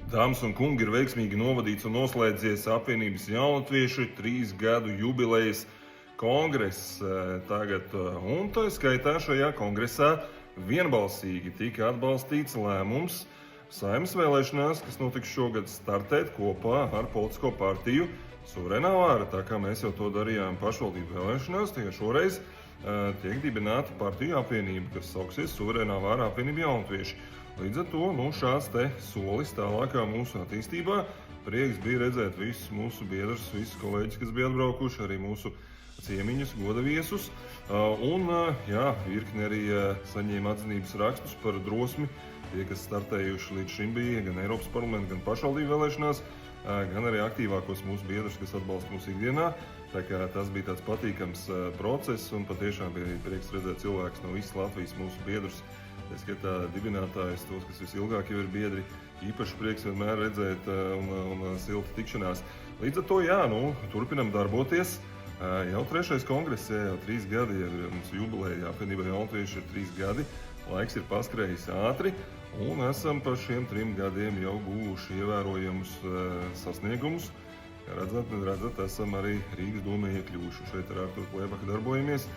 Dāmas un kungi, ir veiksmīgi novadīts un noslēdzies apvienības jaunatviešu 3 gadu jubilejas kongress tagad. Un tā skaitā šajā kongresā vienbalsīgi tika atbalstīts lēmums Saeimas vēlēšanās, kas notiks šogad, startēt kopā ar politisko partiju Suverēnā vāra. Tā kā mēs jau to darījām pašvaldību vēlēšanās, tikai šoreiz tiek dibināta partiju apvienība, kas sauksies Suverēnā vāra apvienība jaunatvieši. Līdz ar to šāds te solis tālākā mūsu attīstībā. Prieks bija redzēt visus mūsu biedrus, visus kolēģus, kas bija atbraukuši, arī mūsu ciemiņus, godaviesus. Virkni arī saņēma atzinības rakstus par drosmi. Tie, kas startējuši līdz šim bija gan Eiropas parlamenta, gan pašvaldību vēlēšanās, gan arī aktīvākos mūsu biedrus, kas atbalsta mūsu ikdienā. Tā kā tas bija tāds patīkams process un patiešām bija arī prieks redzēt cilvēkus no visas Latvijas, mūsu biedrus. Es skatā dibinātājus, tos, kas visilgāk jau ir biedri, īpaši prieks vienmēr redzēt un silta tikšanās. Līdz ar to, turpinam darboties. Jau 3. kongress, jau 3 gadi ir mums jubileja, apvienībai jaunatvieši ir 3 gadi. Laiks ir paskrējis ātri un esam par šiem 3 gadiem jau guvuši ievērojamus sasniegumus. Redzat, esam arī Rīgas domē iekļuvuši. Šeit ar Arturu Klebaku darbojamies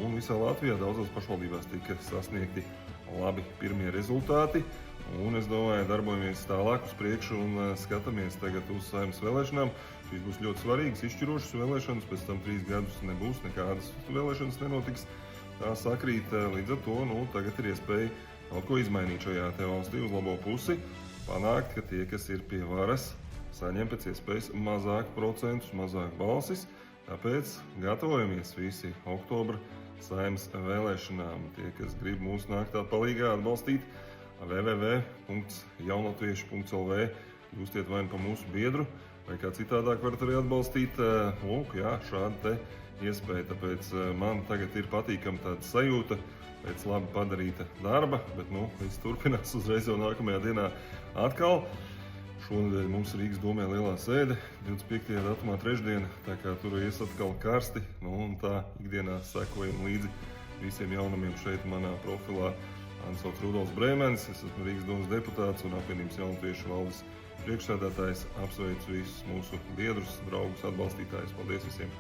un visā Latvijā daudzās pašvaldībās tika sasniegti labi pirmie rezultāti. Un es domāju, darbojamies tālāk uz priekšu un skatāmies tagad uz Saeimas vēlēšanām. Šīs būs ļoti svarīgas, izšķirošas vēlēšanas, pēc tam 3 gadus nebūs, nekādas vēlēšanas nenotiks. Tā sakrīt, līdz ar to tagad ir iespēja kaut ko izmainīt šajā valstī uz labo pusi, panākt, ka tie, kas ir pie varas, saņem pēc iespējas mazāk procentus, mazāk balsis. Tāpēc gatavojamies visi oktobra Saeimas vēlēšanām. Tie, kas grib mūs nākt tā palīgā atbalstīt, www.jaunatvieši.lv, kļūstiet vai nu pa mūsu biedru, vai kā citādāk varat arī atbalstīt. Šāda te iespēja. Tāpēc man tagad ir patīkama tāda sajūta pēc labi padarīta darba, bet viss turpinās uzreiz jau nākamajā dienā atkal. Šonedēļ mums Rīgas domē lielā sēde, 25. datumā trešdiena, tā kā tur ies atkal karsti, un tā ikdienā sekojam līdzi visiem jaunumiem šeit manā profilā. Mani sauc Rudolfs Brēmenis, es esmu Rīgas domas deputāts un apvienības jaunatviešu valdes priekšsēdētājs. Apsveicu visus mūsu biedrus, draugus, atbalstītājus. Paldies visiem!